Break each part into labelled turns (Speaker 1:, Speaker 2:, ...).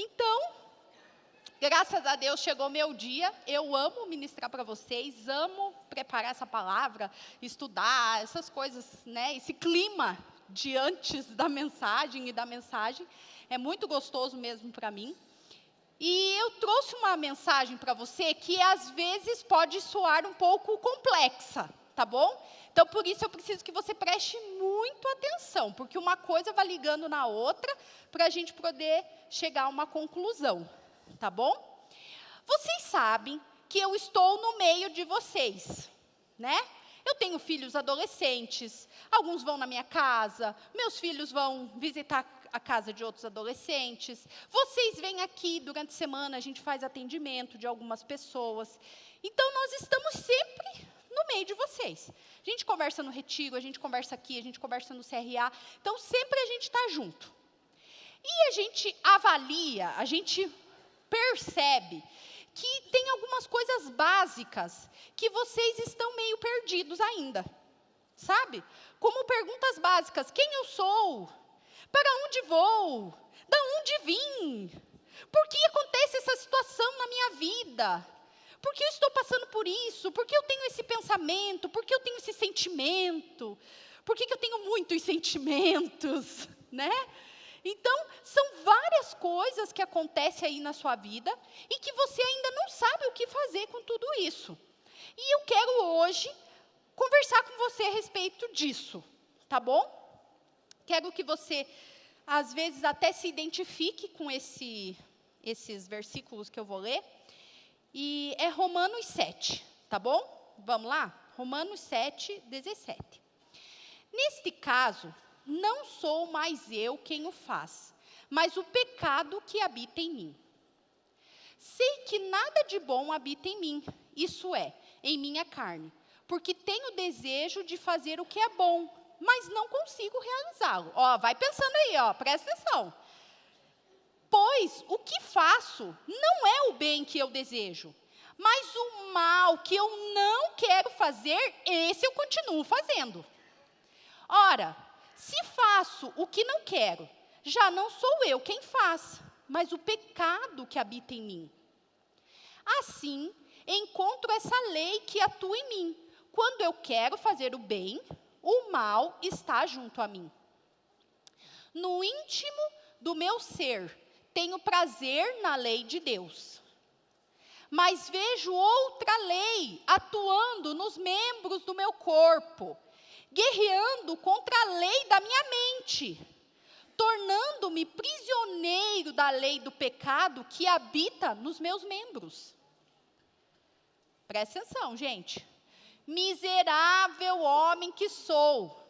Speaker 1: Então, graças a Deus chegou meu dia. Eu amo ministrar para vocês, amo preparar essa palavra, estudar, essas coisas, né? Esse clima de antes da mensagem e da mensagem. É muito gostoso mesmo para mim. E eu trouxe uma mensagem para você que às vezes pode soar um pouco complexa, tá bom? Então, por isso eu preciso que você preste muito atenção, porque uma coisa vai ligando na outra para a gente poder chegar a uma conclusão, tá bom? Vocês sabem que eu estou no meio de vocês, né? Eu tenho filhos adolescentes, alguns vão na minha casa, meus filhos vão visitar a casa de outros adolescentes. Vocês vêm aqui durante a semana, a gente faz atendimento de algumas pessoas. Então, nós estamos sempre no meio de vocês. A gente conversa no retiro, a gente conversa aqui, a gente conversa no CRA. Então, sempre a gente está junto. E a gente avalia, a gente percebe que tem algumas coisas básicas que vocês estão meio perdidos ainda. Sabe? Como perguntas básicas: quem eu sou? Para onde vou? Da onde vim? Por que acontece essa situação na minha vida? Por que eu estou passando por isso? Por que eu tenho esse pensamento? Por que eu tenho esse sentimento? Por que eu tenho muitos sentimentos? Né? Então, são várias coisas que acontecem aí na sua vida e que você ainda não sabe o que fazer com tudo isso. E eu quero hoje conversar com você a respeito disso, tá bom? Quero que você, às vezes, até se identifique com esses versículos que eu vou ler. E é Romanos 7, tá bom? Vamos lá? Romanos 7, 17. Neste caso, não sou mais eu quem o faz, mas o pecado que habita em mim. Sei que nada de bom habita em mim, isso é, em minha carne, porque tenho desejo de fazer o que é bom, mas não consigo realizá-lo. Ó, vai pensando aí, ó, presta atenção. Pois o que faço não é o bem que eu desejo, mas o mal que eu não quero fazer, esse eu continuo fazendo. Ora, se faço o que não quero, já não sou eu quem faz, mas o pecado que habita em mim. Assim, encontro essa lei que atua em mim. Quando eu quero fazer o bem, o mal está junto a mim. No íntimo do meu ser, tenho prazer na lei de Deus. Mas vejo outra lei atuando nos membros do meu corpo, guerreando contra a lei da minha mente, tornando-me prisioneiro da lei do pecado que habita nos meus membros. Presta atenção, gente. Miserável homem que sou,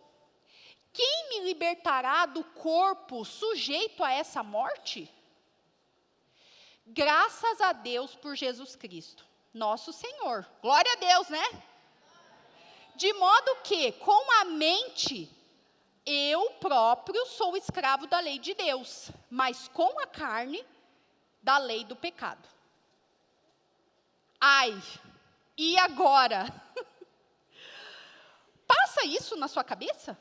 Speaker 1: quem me libertará do corpo sujeito a essa morte? Graças a Deus por Jesus Cristo, nosso Senhor. Glória a Deus, né? De modo que, com a mente, eu próprio sou escravo da lei de Deus, mas com a carne, da lei do pecado. Ai, e agora? Passa isso na sua cabeça?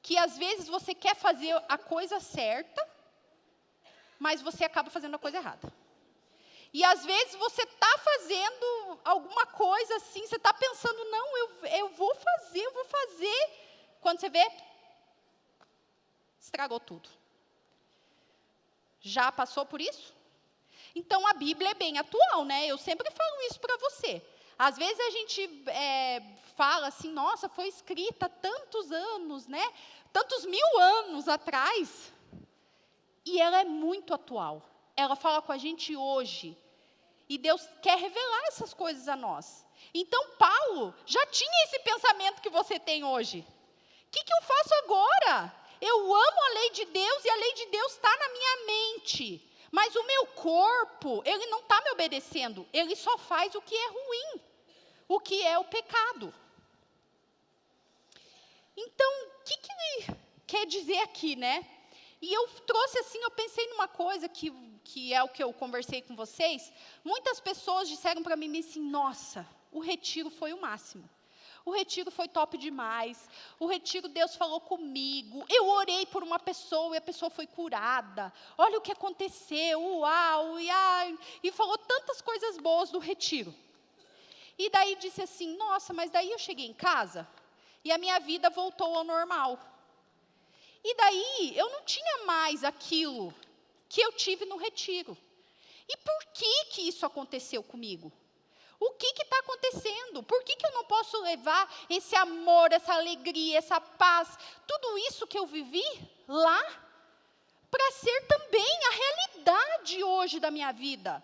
Speaker 1: Que às vezes você quer fazer a coisa certa, mas você acaba fazendo a coisa errada. E às vezes você está fazendo alguma coisa assim, você está pensando, não, eu vou fazer. Quando você vê, estragou tudo. Já passou por isso? Então a Bíblia é bem atual, né? Eu sempre falo isso para você. Às vezes a gente fala assim, nossa, foi escrita há tantos anos, né? Tantos mil anos atrás. E ela é muito atual. Ela fala com a gente hoje. E Deus quer revelar essas coisas a nós. Então, Paulo já tinha esse pensamento que você tem hoje. O que eu faço agora? Eu amo a lei de Deus e a lei de Deus está na minha mente. Mas o meu corpo, ele não está me obedecendo. Ele só faz o que é ruim. O que é o pecado. Então, o que ele quer dizer aqui, né? E eu trouxe assim, eu pensei numa coisa que é o que eu conversei com vocês. Muitas pessoas disseram para mim assim, nossa, o retiro foi o máximo. o retiro foi top demais, o retiro Deus falou comigo, eu orei por uma pessoa e a pessoa foi curada, olha o que aconteceu, uau, e falou tantas coisas boas do retiro. E daí disse assim, nossa, mas daí eu cheguei em casa e a minha vida voltou ao normal. E daí eu não tinha mais aquilo que eu tive no retiro. E por que isso aconteceu comigo? O que está acontecendo? Por que eu não posso levar esse amor, essa alegria, essa paz, tudo isso que eu vivi lá, para ser também a realidade hoje da minha vida?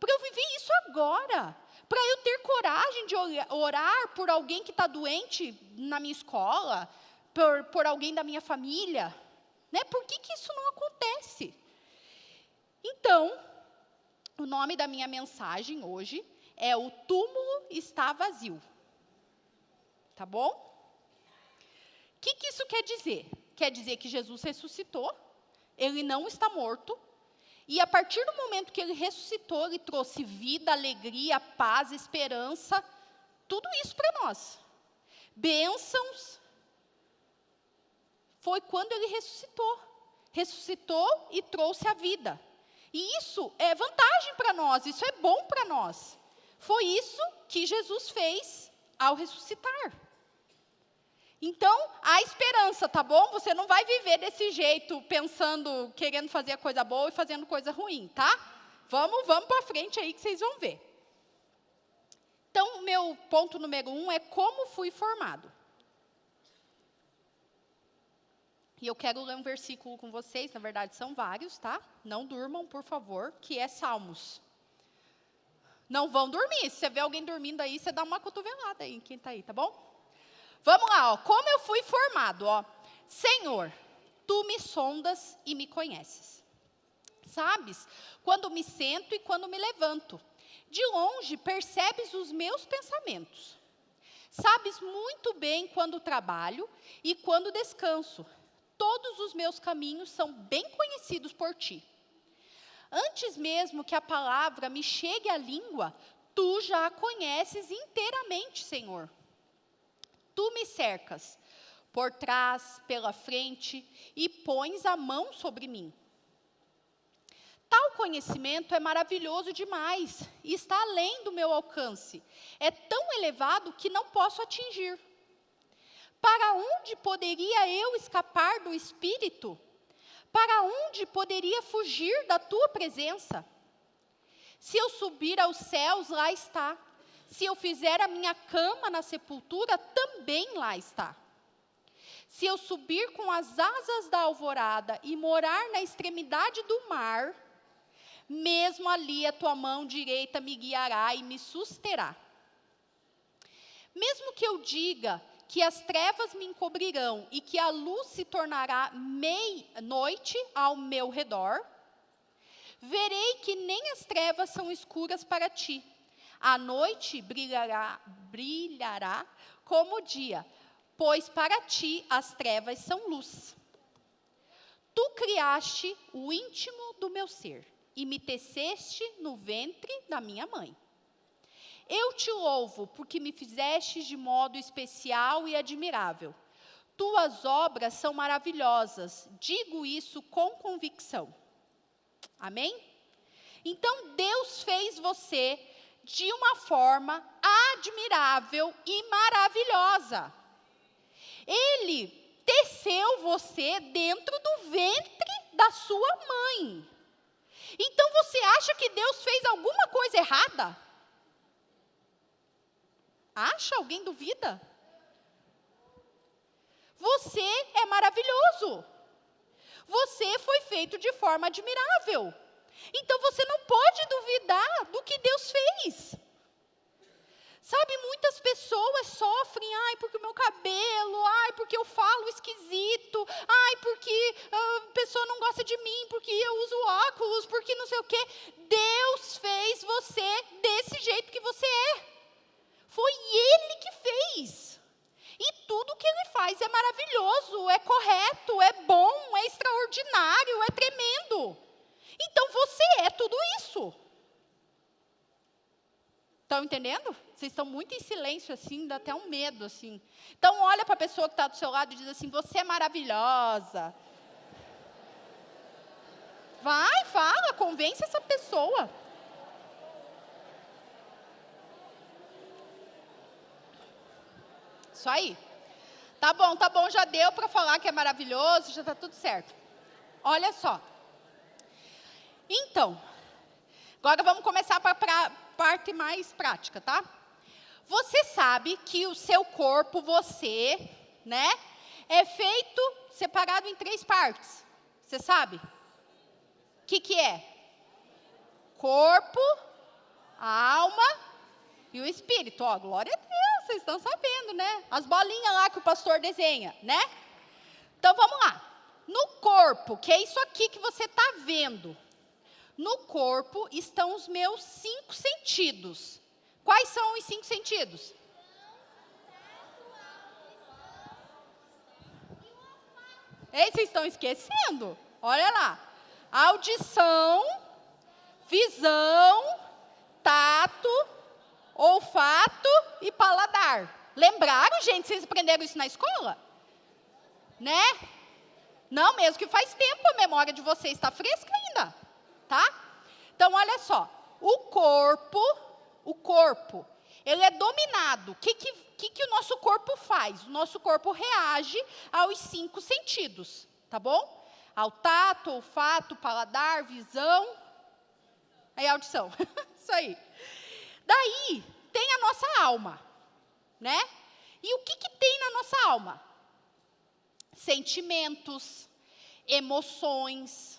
Speaker 1: Para eu viver isso agora, para eu ter coragem de orar por alguém que está doente na minha escola, por alguém da minha família, né? Por que isso não acontece? Então, o nome da minha mensagem hoje é O Túmulo Está Vazio. Tá bom? O que isso quer dizer? Quer dizer que Jesus ressuscitou, ele não está morto, e a partir do momento que ele ressuscitou, ele trouxe vida, alegria, paz, esperança, tudo isso para nós. Bênçãos. Foi quando ele ressuscitou. Ressuscitou e trouxe a vida. E isso é vantagem para nós, isso é bom para nós. Foi isso que Jesus fez ao ressuscitar. Então, há esperança, tá bom? Você não vai viver desse jeito, pensando, querendo fazer coisa boa e fazendo coisa ruim, tá? Vamos para frente aí que vocês vão ver. Então, o meu ponto número 1 é como fui formado. E eu quero ler um versículo com vocês, na verdade são vários, tá? Não durmam, por favor, que é Salmos. Não vão dormir, se você vê alguém dormindo aí, você dá uma cotovelada aí em quem está aí, tá bom? Vamos lá, ó. Como eu fui formado, ó. Senhor, tu me sondas e me conheces. Sabes quando me sento e quando me levanto. De longe percebes os meus pensamentos. Sabes muito bem quando trabalho e quando descanso. Todos os meus caminhos são bem conhecidos por ti. Antes mesmo que a palavra me chegue à língua, tu já a conheces inteiramente, Senhor. Tu me cercas por trás, pela frente, e pões a mão sobre mim. Tal conhecimento é maravilhoso demais, e está além do meu alcance. É tão elevado que não posso atingir. Para onde poderia eu escapar do Espírito? Para onde poderia fugir da tua presença? Se eu subir aos céus, lá está. Se eu fizer a minha cama na sepultura, também lá está. Se eu subir com as asas da alvorada e morar na extremidade do mar, mesmo ali a tua mão direita me guiará e me susterá. Mesmo que eu diga que as trevas me encobrirão e que a luz se tornará noite ao meu redor, verei que nem as trevas são escuras para ti. A noite brilhará como o dia, pois para ti as trevas são luz. Tu criaste o íntimo do meu ser e me teceste no ventre da minha mãe. Eu te louvo, porque me fizeste de modo especial e admirável. Tuas obras são maravilhosas, digo isso com convicção. Amém? Então, Deus fez você de uma forma admirável e maravilhosa. Ele teceu você dentro do ventre da sua mãe. Então, você acha que Deus fez alguma coisa errada? Acha? Alguém duvida? Você é maravilhoso. Você foi feito de forma admirável. Então você não pode duvidar do que Deus fez. Sabe, muitas pessoas sofrem, ai, porque o meu cabelo, ai, porque eu falo esquisito, ai, porque a pessoa não gosta de mim, porque eu uso óculos, porque não sei o quê. Deus fez você desse jeito que você é. Foi Ele que fez. E tudo que Ele faz é maravilhoso, é correto, é bom, é extraordinário, é tremendo. Então você é tudo isso. Estão entendendo? Vocês estão muito em silêncio, assim, dá até um medo, assim. Então, olha para a pessoa que está do seu lado e diz assim, você é maravilhosa. Vai, fala, convence essa pessoa. Isso aí. Tá bom, já deu para falar que é maravilhoso, já está tudo certo. Olha só. Então, agora vamos começar para a parte mais prática, tá? Você sabe que o seu corpo, você, né, é feito, separado em 3 partes. Você sabe? O que é? Corpo, a alma e o espírito. Ó, glória a Deus, vocês estão sabendo, né? As bolinhas lá que o pastor desenha, né? Então, vamos lá. No corpo, que é isso aqui que você está vendo. No corpo estão os meus 5 sentidos. Quais são os 5 sentidos? Ei, vocês estão esquecendo? Olha lá. Audição, visão, tato, olfato e paladar. Lembraram, gente? Vocês aprenderam isso na escola? Né? Não, mesmo que faz tempo, a memória de vocês está fresca ainda. Tá? Então, olha só. O corpo, ele é dominado. O que o nosso corpo faz? O nosso corpo reage aos 5 sentidos. Tá bom? Ao tato, olfato, paladar, visão e audição. Isso aí. Daí, tem a nossa alma, né? E o que tem na nossa alma? Sentimentos, emoções,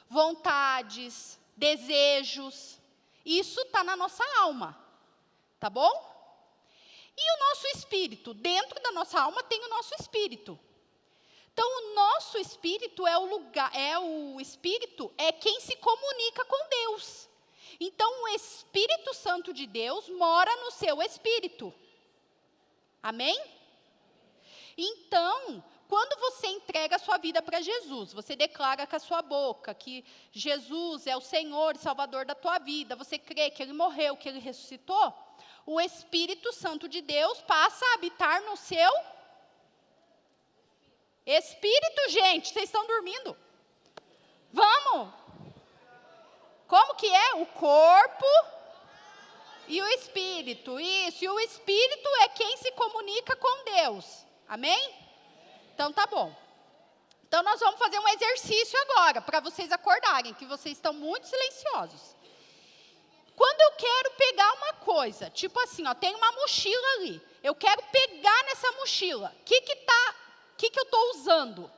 Speaker 1: vontades, desejos. Isso está na nossa alma, tá bom? E o nosso espírito? Dentro da nossa alma tem o nosso espírito. Então, o nosso espírito é quem se comunica com Deus. Então, o Espírito Santo de Deus mora no seu espírito. Amém? Então, quando você entrega a sua vida para Jesus, você declara com a sua boca que Jesus é o Senhor e Salvador da tua vida, você crê que Ele morreu, que Ele ressuscitou, o Espírito Santo de Deus passa a habitar no seu espírito, gente. Vocês estão dormindo? Vamos! Como que é? O corpo e o espírito. Isso, e o espírito é quem se comunica com Deus. Amém? Então, tá bom. Então, nós vamos fazer um exercício agora, para vocês acordarem, que vocês estão muito silenciosos. Quando eu quero pegar uma coisa, tipo assim, ó, tem uma mochila ali. Eu quero pegar nessa mochila. O que eu estou usando?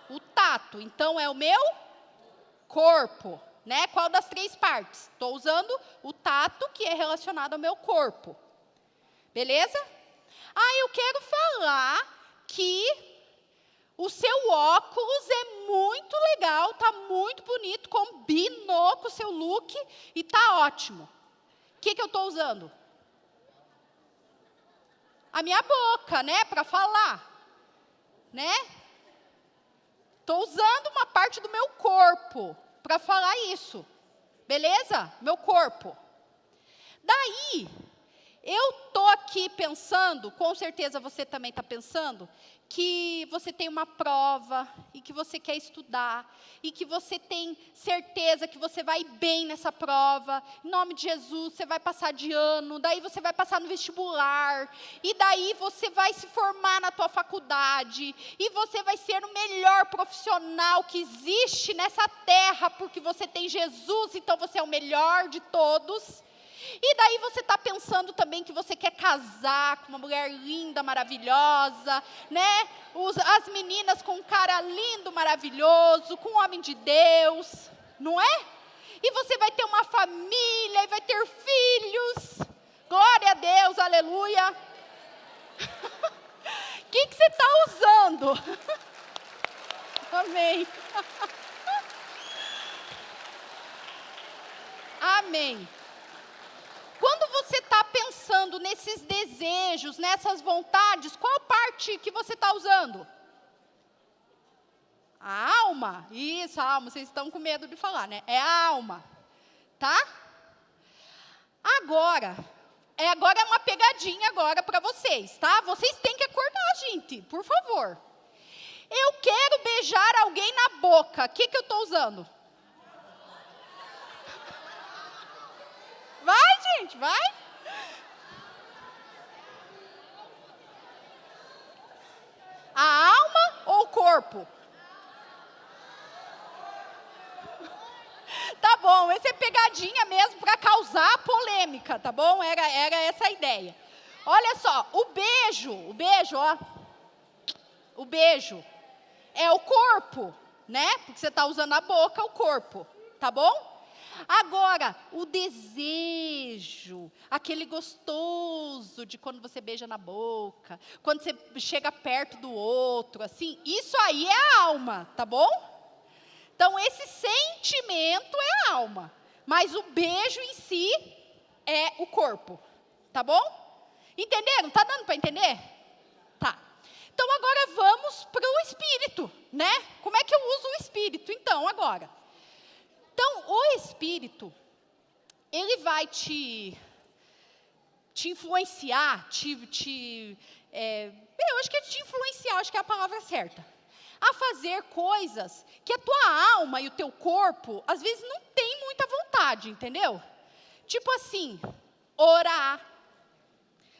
Speaker 1: O tato. Então, é o meu corpo. Né? Qual das 3 partes? Estou usando o tato, que é relacionado ao meu corpo. Beleza? Eu quero falar que o seu óculos é muito legal, está muito bonito, combinou com o seu look e está ótimo. O que eu estou usando? A minha boca, né? Para falar. Né? Estou usando uma parte do meu corpo para falar isso. Beleza? Meu corpo. Daí, eu estou aqui pensando, com certeza você também está pensando, que você tem uma prova e que você quer estudar e que você tem certeza que você vai bem nessa prova. Em nome de Jesus, você vai passar de ano, daí você vai passar no vestibular e daí você vai se formar na tua faculdade e você vai ser o melhor profissional que existe nessa terra porque você tem Jesus, então você é o melhor de todos. E daí você está pensando também que você quer casar com uma mulher linda, maravilhosa, né? As meninas com um cara lindo, maravilhoso, com um homem de Deus, não é? E você vai ter uma família e vai ter filhos. Glória a Deus, aleluia. O que você está usando? Amém. Amém. Quando você está pensando nesses desejos, nessas vontades, qual parte que você está usando? A alma. Isso, a alma. Vocês estão com medo de falar, né? É a alma. Tá? Agora é uma pegadinha agora para vocês, tá? Vocês têm que acordar, gente, por favor. Eu quero beijar alguém na boca. O que eu estou usando? Vai, gente, vai. A alma ou o corpo? Tá bom, esse é pegadinha mesmo para causar polêmica, tá bom? Era essa a ideia. Olha só, o beijo, ó. O beijo é o corpo, né? Porque você está usando a boca, o corpo, tá bom? Agora, o desejo, aquele gostoso de quando você beija na boca, quando você chega perto do outro, assim, isso aí é a alma, tá bom? Então, esse sentimento é a alma, mas o beijo em si é o corpo, tá bom? Entenderam? Tá dando para entender? Tá. Então, agora vamos para o espírito, né? Como é que eu uso o espírito, então, agora? Então, o espírito, ele vai te influenciar, eu acho que é te influenciar, acho que é a palavra certa, a fazer coisas que a tua alma e o teu corpo, às vezes, não tem muita vontade, entendeu? Tipo assim, orar,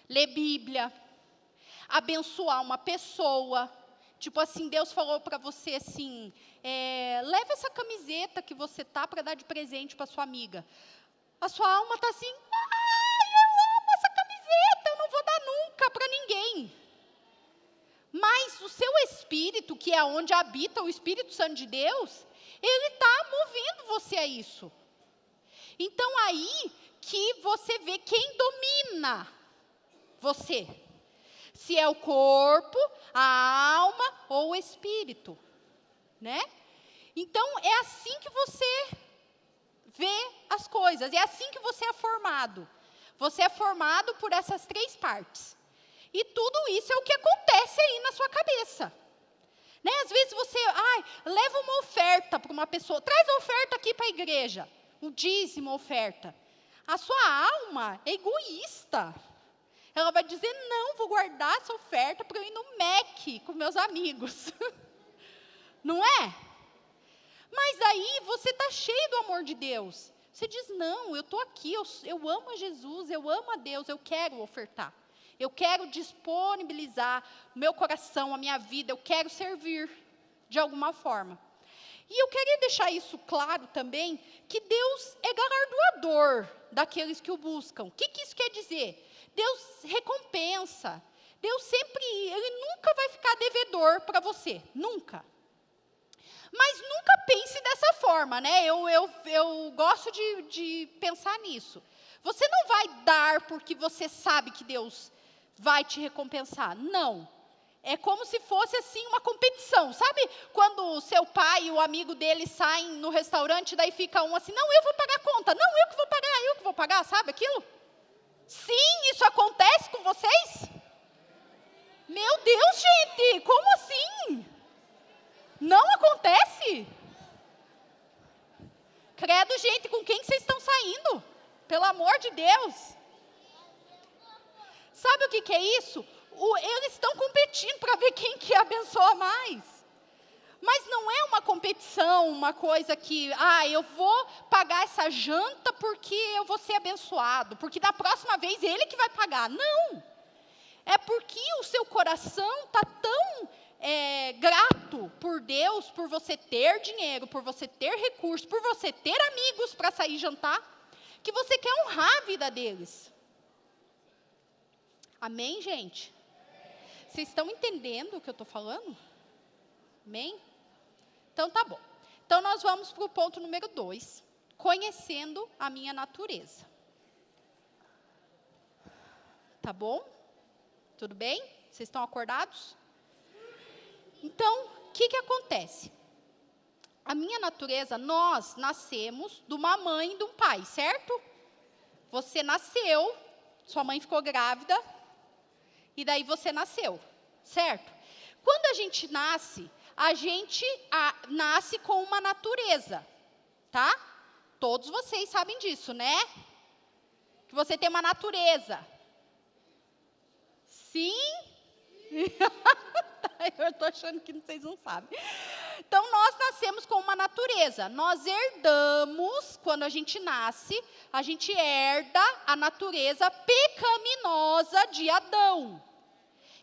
Speaker 1: ler Bíblia, abençoar uma pessoa. Tipo assim, Deus falou para você assim, leva essa camiseta que você tá para dar de presente para sua amiga. A sua alma tá assim, eu amo essa camiseta, eu não vou dar nunca para ninguém. Mas o seu espírito, que é onde habita o Espírito Santo de Deus, ele está movendo você a isso. Então, aí que você vê quem domina você. Se é o corpo, a alma ou o espírito, né? Então, é assim que você vê as coisas, é assim que você é formado. Você é formado por essas 3 partes. E tudo isso é o que acontece aí na sua cabeça. Né? Às vezes você, leva uma oferta para uma pessoa, traz a oferta aqui para a igreja, o dízimo, oferta. A sua alma é egoísta. Ela vai dizer, não, vou guardar essa oferta para eu ir no Mac com meus amigos. Não é? Mas aí você está cheio do amor de Deus. Você diz, não, eu estou aqui, eu amo a Jesus, eu amo a Deus, eu quero ofertar. Eu quero disponibilizar o meu coração, a minha vida, eu quero servir de alguma forma. E eu queria deixar isso claro também, que Deus é galardoador daqueles que o buscam. O que isso quer dizer? Deus recompensa. Deus sempre, Ele nunca vai ficar devedor para você, nunca. Mas nunca pense dessa forma, né? Eu gosto de pensar nisso. Você não vai dar porque você sabe que Deus vai te recompensar. Não. É como se fosse assim uma competição. Sabe quando o seu pai e o amigo dele saem no restaurante, daí fica um assim, não, eu vou pagar a conta. Não, eu que vou pagar, sabe aquilo? Sim, isso acontece com vocês? Meu Deus, gente, como assim? Não acontece? Credo, gente, com quem vocês estão saindo? Pelo amor de Deus. Sabe o que é isso? Eles estão competindo para ver quem que abençoa mais. Mas não é uma competição, uma coisa que, eu vou pagar essa janta porque eu vou ser abençoado, porque da próxima vez ele que vai pagar. Não. É porque o seu coração está tão grato por Deus, por você ter dinheiro, por você ter recursos, por você ter amigos para sair jantar, que você quer honrar a vida deles. Amém, gente? Vocês estão entendendo o que eu estou falando? Amém? Então, tá bom. Então, nós vamos para o ponto número 2, conhecendo a minha natureza. Tá bom? Tudo bem? Vocês estão acordados? Então, o que acontece? A minha natureza, nós nascemos de uma mãe e de um pai, certo? Você nasceu, sua mãe ficou grávida, e daí você nasceu, certo? Quando a gente nasce nasce com uma natureza, tá? Todos vocês sabem disso, né? Que você tem uma natureza. Sim? Eu estou achando que vocês não sabem. Então, nós nascemos com uma natureza. Nós herdamos, quando a gente nasce, a gente herda a natureza pecaminosa de Adão.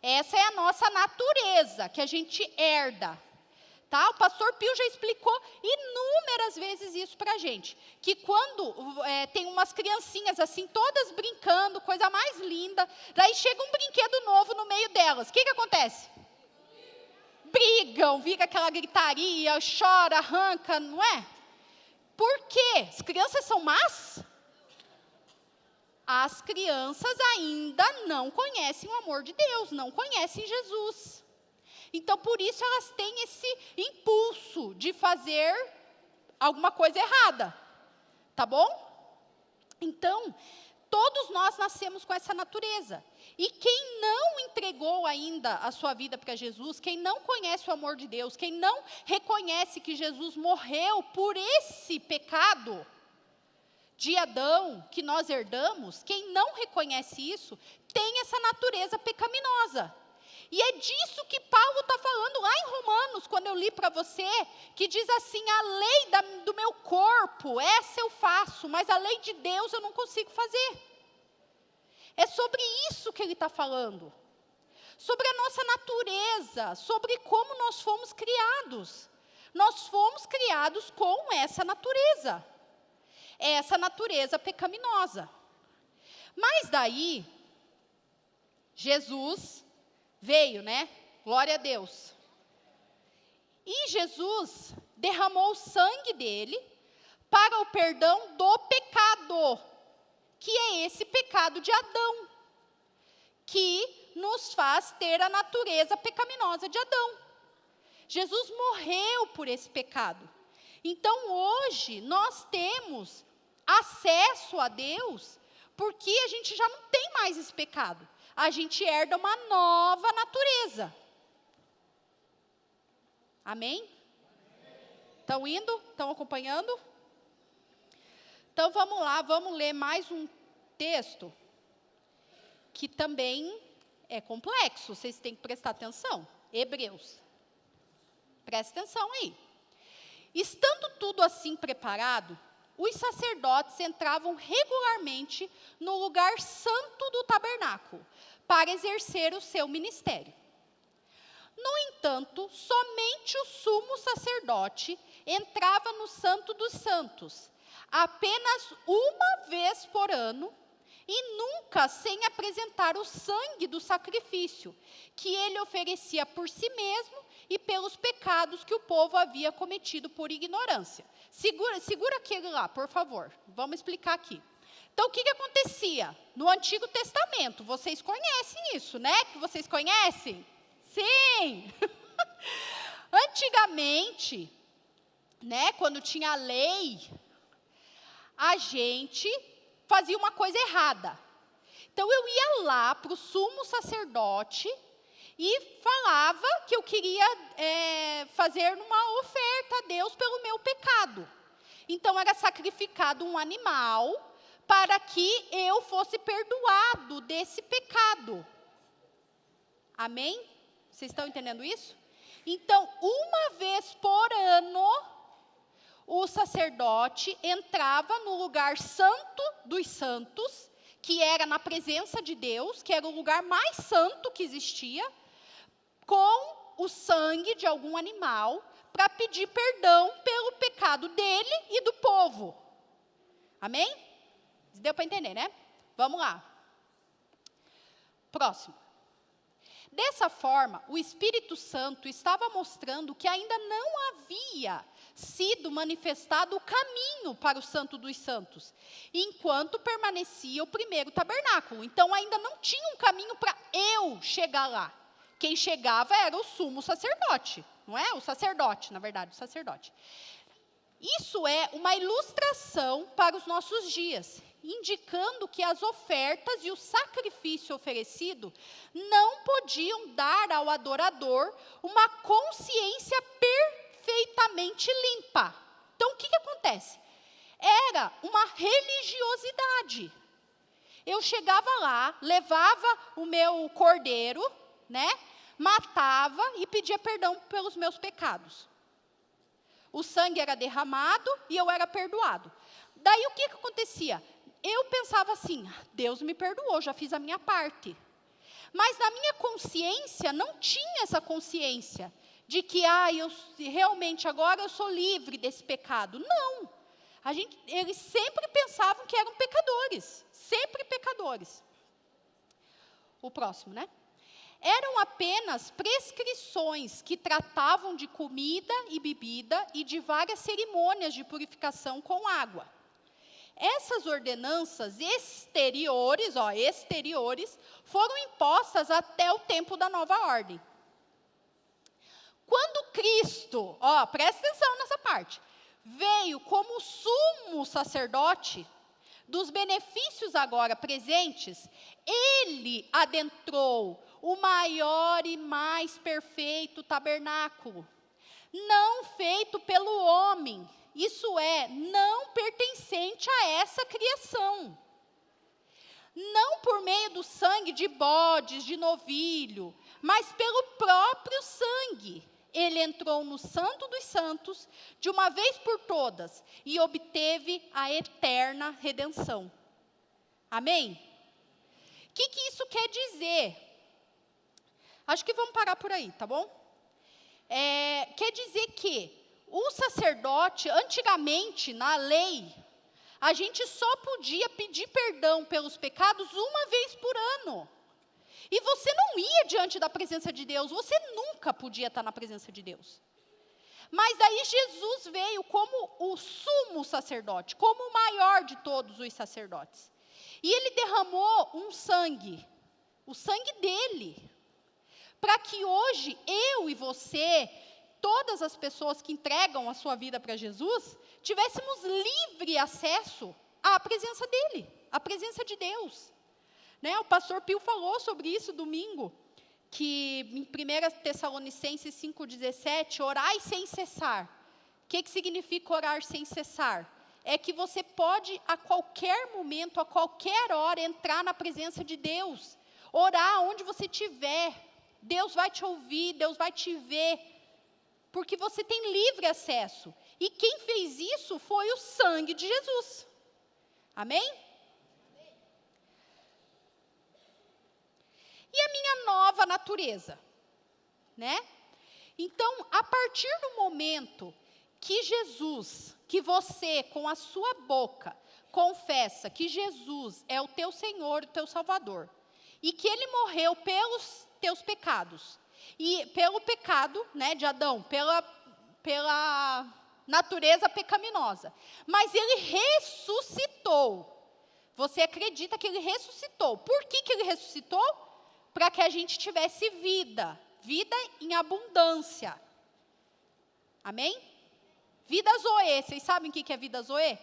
Speaker 1: Essa é a nossa natureza, que a gente herda. Tá? O pastor Pio já explicou inúmeras vezes isso para a gente. Que quando tem umas criancinhas assim, todas brincando, coisa mais linda, daí chega um brinquedo novo no meio delas. O que acontece? Brigam, fica aquela gritaria, chora, arranca, não é? Por quê? As crianças são más? As crianças ainda não conhecem o amor de Deus, não conhecem Jesus. Então, por isso, elas têm esse impulso de fazer alguma coisa errada. Tá bom? Então, todos nós nascemos com essa natureza. E quem não entregou ainda a sua vida para Jesus, quem não conhece o amor de Deus, quem não reconhece que Jesus morreu por esse pecado de Adão que nós herdamos, quem não reconhece isso, tem essa natureza pecaminosa. E é disso que Paulo está falando lá em Romanos, quando eu li para você, que diz assim, a lei do meu corpo, essa eu faço, mas a lei de Deus eu não consigo fazer. É sobre isso que ele está falando. Sobre a nossa natureza, sobre como nós fomos criados. Nós fomos criados com essa natureza pecaminosa. Mas daí, Jesus veio, né? Glória a Deus. E Jesus derramou o sangue dele para o perdão do pecado, que é esse pecado de Adão, que nos faz ter a natureza pecaminosa de Adão. Jesus morreu por esse pecado. Então, hoje, nós temos acesso a Deus, porque a gente já não tem mais esse pecado. A gente herda uma nova natureza. Amém? Estão indo? Estão acompanhando? Então, vamos lá, vamos ler mais um texto, que também é complexo, vocês têm que prestar atenção. Hebreus. Presta atenção aí. Estando tudo assim preparado, os sacerdotes entravam regularmente no lugar santo do tabernáculo, para exercer o seu ministério. No entanto, somente o sumo sacerdote entrava no Santo dos Santos, apenas uma vez por ano, e nunca sem apresentar o sangue do sacrifício, que ele oferecia por si mesmo e pelos pecados que o povo havia cometido por ignorância. Segura aquele lá, por favor. Vamos explicar aqui. Então, o que acontecia? No Antigo Testamento, vocês conhecem isso, né? Que vocês conhecem? Sim! Antigamente, né, quando tinha a lei, a gente fazia uma coisa errada. Então, eu ia lá para o sumo sacerdote e falava que eu queria fazer uma oferta a Deus pelo meu pecado. Então, era sacrificado um animal para que eu fosse perdoado desse pecado. Amém? Vocês estão entendendo isso? Então, uma vez por ano, o sacerdote entrava no lugar santo dos santos, que era na presença de Deus, que era o lugar mais santo que existia, com o sangue de algum animal, para pedir perdão pelo pecado dele e do povo. Amém? Deu para entender, né? Vamos lá. Próximo. Dessa forma, o Espírito Santo estava mostrando que ainda não havia sido manifestado o caminho para o Santo dos Santos, enquanto permanecia o primeiro tabernáculo. Então, ainda não tinha um caminho para eu chegar lá. Quem chegava era o sumo sacerdote, não é? O sacerdote, na verdade, o sacerdote. Isso é uma ilustração para os nossos dias, indicando que as ofertas e o sacrifício oferecido não podiam dar ao adorador uma consciência perfeitamente limpa. Então, o que acontece? Era uma religiosidade. Eu chegava lá, levava o meu cordeiro, né? Matava e pedia perdão pelos meus pecados. O sangue era derramado e eu era perdoado. Daí o que acontecia? Eu pensava assim, Deus me perdoou, já fiz a minha parte. Mas na minha consciência, não tinha essa consciência de que, realmente agora eu sou livre desse pecado. Não. Eles sempre pensavam que eram pecadores. Sempre pecadores. O próximo, né? Eram apenas prescrições que tratavam de comida e bebida e de várias cerimônias de purificação com água. Essas ordenanças exteriores, foram impostas até o tempo da nova ordem. Quando Cristo, presta atenção nessa parte, veio como sumo sacerdote dos benefícios agora presentes, ele adentrou o maior e mais perfeito tabernáculo, não feito pelo homem, isso é, não pertencente a essa criação. Não por meio do sangue de bodes, de novilho, mas pelo próprio sangue. Ele entrou no Santo dos Santos, de uma vez por todas, e obteve a eterna redenção. Amém? O que isso quer dizer? Acho que vamos parar por aí, tá bom? Quer dizer que o sacerdote, antigamente, na lei, a gente só podia pedir perdão pelos pecados uma vez por ano. E você não ia diante da presença de Deus, você nunca podia estar na presença de Deus. Mas daí Jesus veio como o sumo sacerdote, como o maior de todos os sacerdotes. E ele derramou um sangue, o sangue dele, para que hoje eu e você, todas as pessoas que entregam a sua vida para Jesus, tivéssemos livre acesso à presença dele, à presença de Deus. Né? O pastor Pio falou sobre isso domingo, que em 1 Tessalonicenses 5,17, orai sem cessar. O que significa orar sem cessar? É que você pode, a qualquer momento, a qualquer hora, entrar na presença de Deus. Orar onde você estiver. Deus vai te ouvir, Deus vai te ver. Porque você tem livre acesso. E quem fez isso foi o sangue de Jesus. Amém? E a minha nova natureza, né? Então, a partir do momento que Jesus, que você, com a sua boca, confessa que Jesus é o teu Senhor, o teu Salvador, e que Ele morreu pelos teus pecados, e pelo pecado, né, de Adão, pela natureza pecaminosa, mas Ele ressuscitou. Você acredita que Ele ressuscitou. Por que Ele ressuscitou? Para que a gente tivesse vida em abundância. Amém? Vida zoe, vocês sabem o que é vida zoe?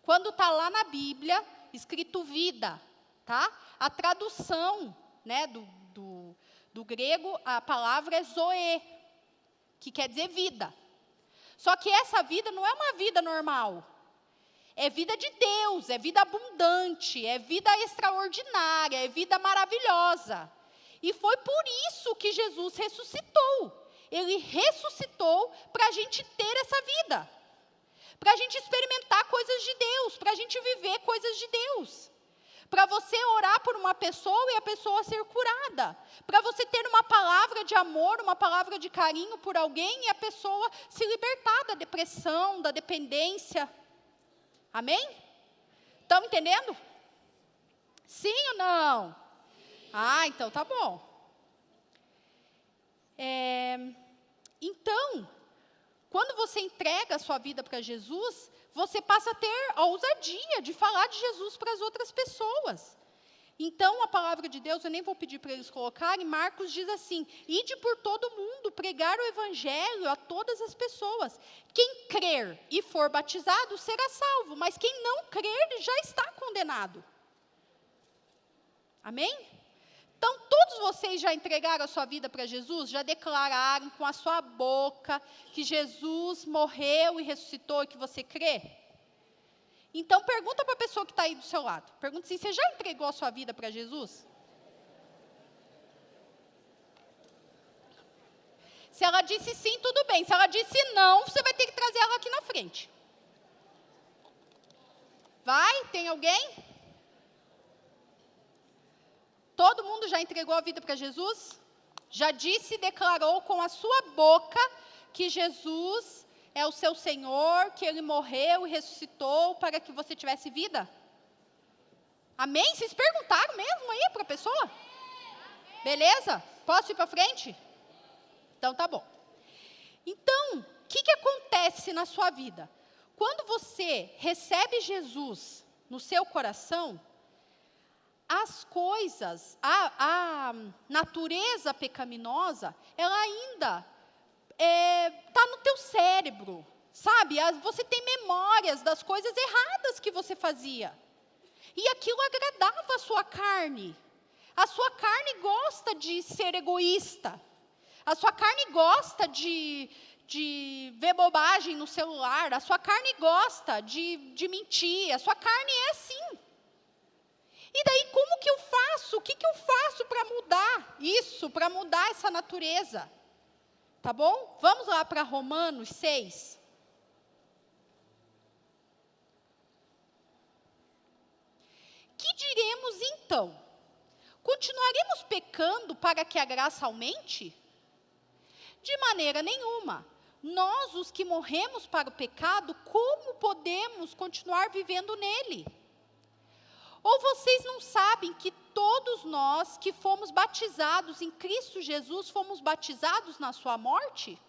Speaker 1: Quando está lá na Bíblia, escrito vida, tá? A tradução, né, do grego, a palavra é zoe, que quer dizer vida. Só que essa vida não é uma vida normal. É vida de Deus, é vida abundante, é vida extraordinária, é vida maravilhosa. E foi por isso que Jesus ressuscitou. Ele ressuscitou para a gente ter essa vida. Para a gente experimentar coisas de Deus, para a gente viver coisas de Deus. Para você orar por uma pessoa e a pessoa ser curada. Para você ter uma palavra de amor, uma palavra de carinho por alguém e a pessoa se libertar da depressão, da dependência. Amém? Estão entendendo? Sim ou não? Então tá bom. Então, quando você entrega a sua vida para Jesus, você passa a ter a ousadia de falar de Jesus para as outras pessoas. Então, a palavra de Deus, eu nem vou pedir para eles colocarem, Marcos diz assim, ide por todo mundo, pregar o evangelho a todas as pessoas. Quem crer e for batizado será salvo, mas quem não crer já está condenado. Amém? Então, todos vocês já entregaram a sua vida para Jesus? Já declararam com a sua boca que Jesus morreu e ressuscitou e que você crê? Então, pergunta para a pessoa que está aí do seu lado. Pergunta assim, você já entregou a sua vida para Jesus? Se ela disse sim, tudo bem. Se ela disse não, você vai ter que trazer ela aqui na frente. Vai? Tem alguém? Todo mundo já entregou a vida para Jesus? Já disse e declarou com a sua boca que Jesus é o seu Senhor, que Ele morreu e ressuscitou para que você tivesse vida? Amém? Vocês perguntaram mesmo aí para a pessoa? Beleza? Posso ir para frente? Então tá bom. Então, o que acontece na sua vida? Quando você recebe Jesus no seu coração, as coisas, a natureza pecaminosa, ela ainda está no teu cérebro, sabe? Você tem memórias das coisas erradas que você fazia. E aquilo agradava a sua carne. A sua carne gosta de ser egoísta. A sua carne gosta de ver bobagem no celular. A sua carne gosta de mentir. A sua carne é assim. E daí, como que eu faço? O que eu faço para mudar isso, para mudar essa natureza? Tá bom? Vamos lá para Romanos 6. Que diremos então? Continuaremos pecando para que a graça aumente? De maneira nenhuma. Nós, os que morremos para o pecado, como podemos continuar vivendo nele? Ou vocês não sabem que todos nós que fomos batizados em Cristo Jesus, fomos batizados na sua morte?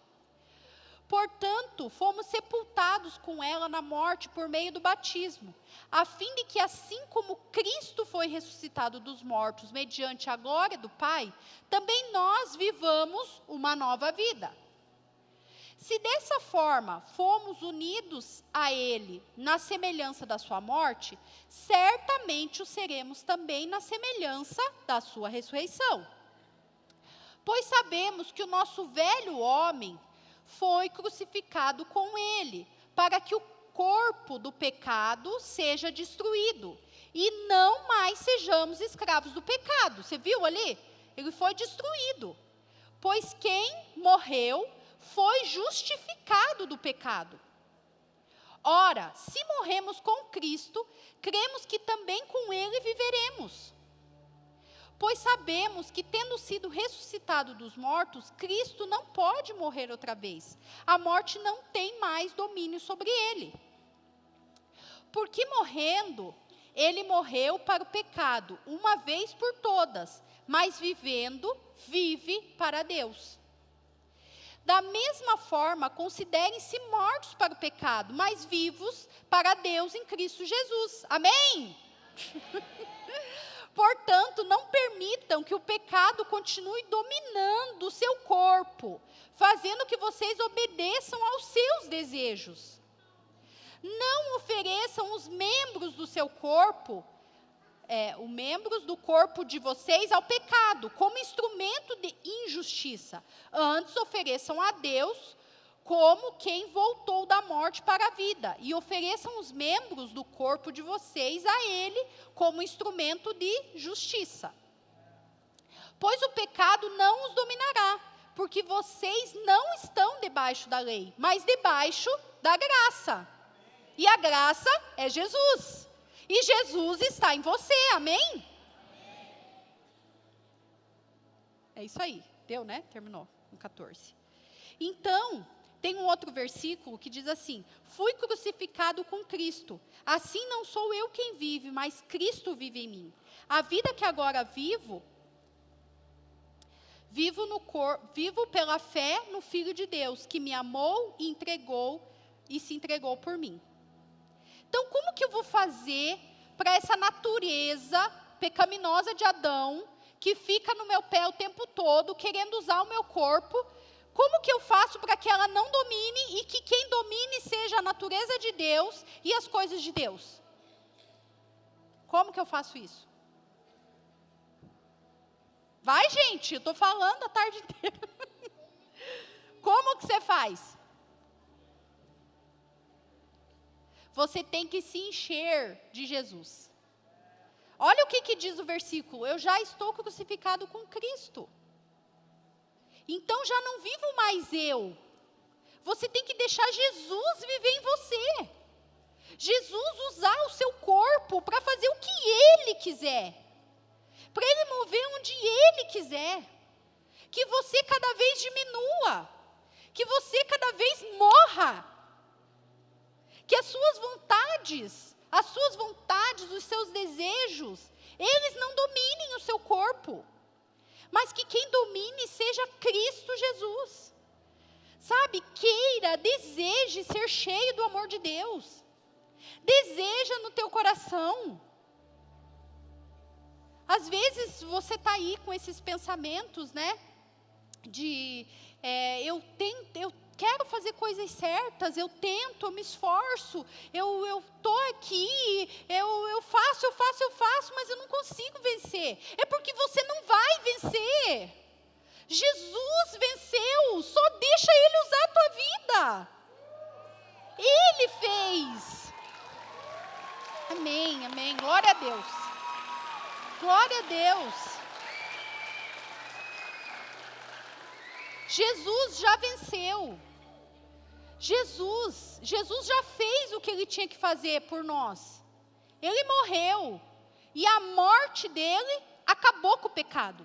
Speaker 1: Portanto, fomos sepultados com ela na morte por meio do batismo, a fim de que assim como Cristo foi ressuscitado dos mortos mediante a glória do Pai, também nós vivamos uma nova vida. Se dessa forma fomos unidos a Ele na semelhança da sua morte, certamente o seremos também na semelhança da sua ressurreição. Pois sabemos que o nosso velho homem foi crucificado com Ele, para que o corpo do pecado seja destruído, e não mais sejamos escravos do pecado. Você viu ali? Ele foi destruído. Pois quem morreu foi justificado do pecado. Ora, se morremos com Cristo, cremos que também com Ele viveremos. Pois sabemos que, tendo sido ressuscitado dos mortos, Cristo não pode morrer outra vez. A morte não tem mais domínio sobre Ele. Porque morrendo, Ele morreu para o pecado, uma vez por todas, mas vivendo, vive para Deus. Da mesma forma, considerem-se mortos para o pecado, mas vivos para Deus em Cristo Jesus. Amém? Portanto, não permitam que o pecado continue dominando o seu corpo, fazendo que vocês obedeçam aos seus desejos. Não ofereçam os membros do seu corpo, os membros do corpo de vocês ao pecado, como instrumento de injustiça. Antes ofereçam a Deus como quem voltou da morte para a vida, e ofereçam os membros do corpo de vocês a Ele como instrumento de justiça. Pois o pecado não os dominará, porque vocês não estão debaixo da lei, mas debaixo da graça. E a graça é Jesus. E Jesus está em você, amém? É isso aí, deu, né? Terminou, no 14. Então, tem um outro versículo que diz assim: fui crucificado com Cristo, assim não sou eu quem vive, mas Cristo vive em mim. A vida que agora vivo pela fé no Filho de Deus, que me amou e se entregou por mim. Então, como que eu vou fazer para essa natureza pecaminosa de Adão, que fica no meu pé o tempo todo, querendo usar o meu corpo, como que eu faço para que ela não domine e que quem domine seja a natureza de Deus e as coisas de Deus? Como que eu faço isso? Vai, gente, eu estou falando a tarde inteira. Como que você faz? você tem que se encher de Jesus. Olha o que diz o versículo: eu já estou crucificado com Cristo. Então já não vivo mais eu. Você tem que deixar Jesus viver em você. Jesus usar o seu corpo para fazer o que Ele quiser. Para Ele mover onde Ele quiser. Que você cada vez diminua. Que você cada vez morra. Que as suas vontades, os seus desejos, eles não dominem o seu corpo. Mas que quem domine seja Cristo Jesus. Sabe, queira, deseje ser cheio do amor de Deus. Deseja no teu coração. Às vezes você está aí com esses pensamentos, né? Eu quero fazer coisas certas, eu tento, eu me esforço, eu estou aqui, eu faço, mas eu não consigo vencer. É porque você não vai vencer. Jesus venceu, só deixa Ele usar a tua vida. Ele fez. Amém, amém, glória a Deus. Glória a Deus. Jesus já venceu. Jesus já fez o que Ele tinha que fazer por nós. Ele morreu. E a morte dele acabou com o pecado.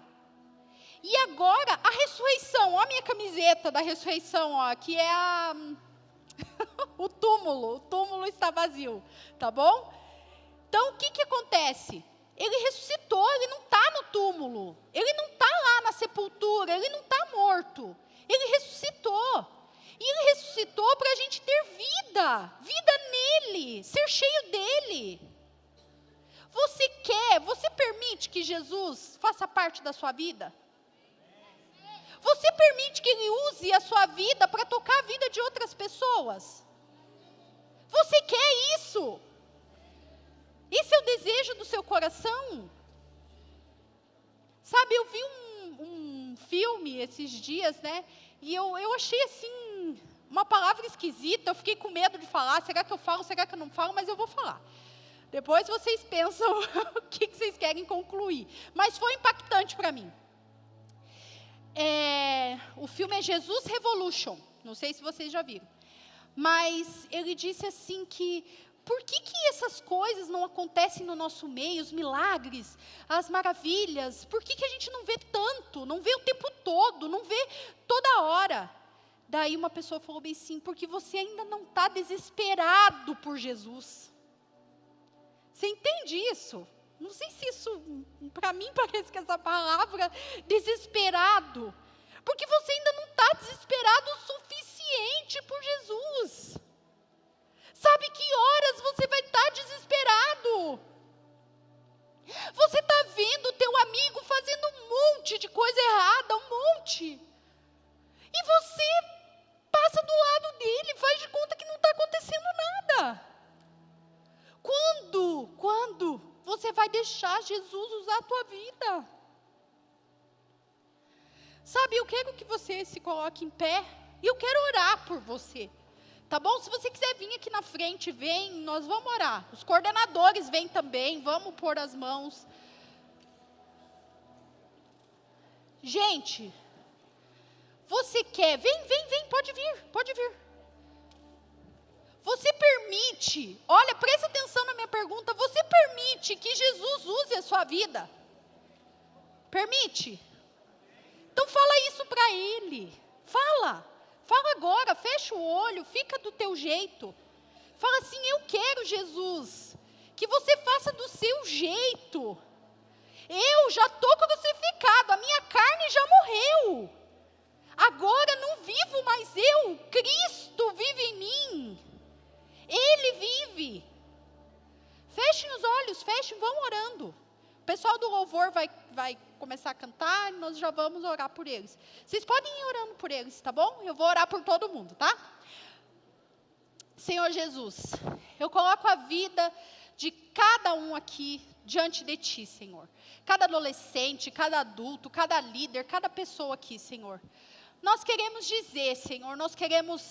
Speaker 1: E agora, a ressurreição, ó a minha camiseta da ressurreição, ó, que é o túmulo está vazio, tá bom? Então, o que acontece? Ele ressuscitou, ele não está no túmulo, ele não está lá na sepultura, ele não está morto, ele ressuscitou. E Ele ressuscitou para a gente ter vida nele, ser cheio dele. Você permite que Jesus faça parte da sua vida? Você permite que Ele use a sua vida para tocar a vida de outras pessoas? Você quer isso? Esse é o desejo do seu coração? Sabe, eu vi um filme esses dias, né? E eu achei assim, uma palavra esquisita, eu fiquei com medo de falar, será que eu falo, será que eu não falo, mas eu vou falar. Depois vocês pensam o que vocês querem concluir. Mas foi impactante para mim. O filme é Jesus Revolution, não sei se vocês já viram. Mas ele disse assim que, por que essas coisas não acontecem no nosso meio, os milagres, as maravilhas? Por que a gente não vê tanto, não vê o tempo todo, não vê toda hora? Daí uma pessoa falou bem assim, porque você ainda não está desesperado por Jesus. Você entende isso? Não sei se isso, para mim parece que essa palavra, desesperado. Porque você ainda não está desesperado o suficiente por Jesus. Sabe que horas você vai estar desesperado? Você está vendo o teu amigo fazendo um monte de coisa errada, um monte. E você passa do lado dele, faz de conta que não está acontecendo nada. Quando você vai deixar Jesus usar a tua vida? Sabe, eu quero que você se coloque em pé e eu quero orar por você. Tá bom? Se você quiser vir aqui na frente, vem, nós vamos orar. Os coordenadores vêm também, vamos pôr as mãos. Gente, você quer, vem, pode vir. Você permite, olha, presta atenção na minha pergunta, você permite que Jesus use a sua vida? Permite? Então fala isso para Ele, fala agora, fecha o olho, fica do teu jeito. Fala assim, eu quero Jesus, que você faça do seu jeito. Eu já estou crucificado, a minha carne já morreu. Agora não vivo mais eu, Cristo vive em mim. Ele vive. Fechem os olhos, vão orando. O pessoal do louvor vai começar a cantar, nós já vamos orar por eles. Vocês podem ir orando por eles, tá bom? Eu vou orar por todo mundo, tá? Senhor Jesus, eu coloco a vida de cada um aqui diante de Ti, Senhor. Cada adolescente, cada adulto, cada líder, cada pessoa aqui, Senhor. Nós queremos dizer, Senhor, nós queremos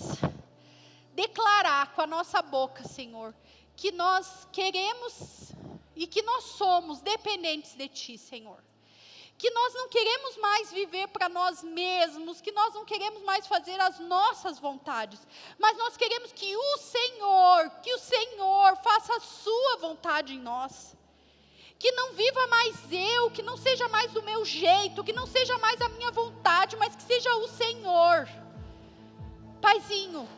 Speaker 1: declarar com a nossa boca, Senhor, que nós queremos e que nós somos dependentes de Ti, Senhor. Que nós não queremos mais viver para nós mesmos, que nós não queremos mais fazer as nossas vontades, mas nós queremos que o Senhor faça a sua vontade em nós. Que não viva mais eu, que não seja mais do meu jeito, que não seja mais a minha vontade, mas que seja o Senhor. Paizinho,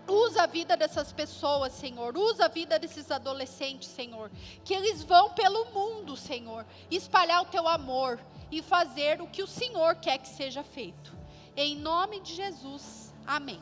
Speaker 1: usa a vida dessas pessoas, Senhor. Usa a vida desses adolescentes, Senhor. Que eles vão pelo mundo, Senhor, espalhar o Teu amor e fazer o que o Senhor quer que seja feito. Em nome de Jesus, amém.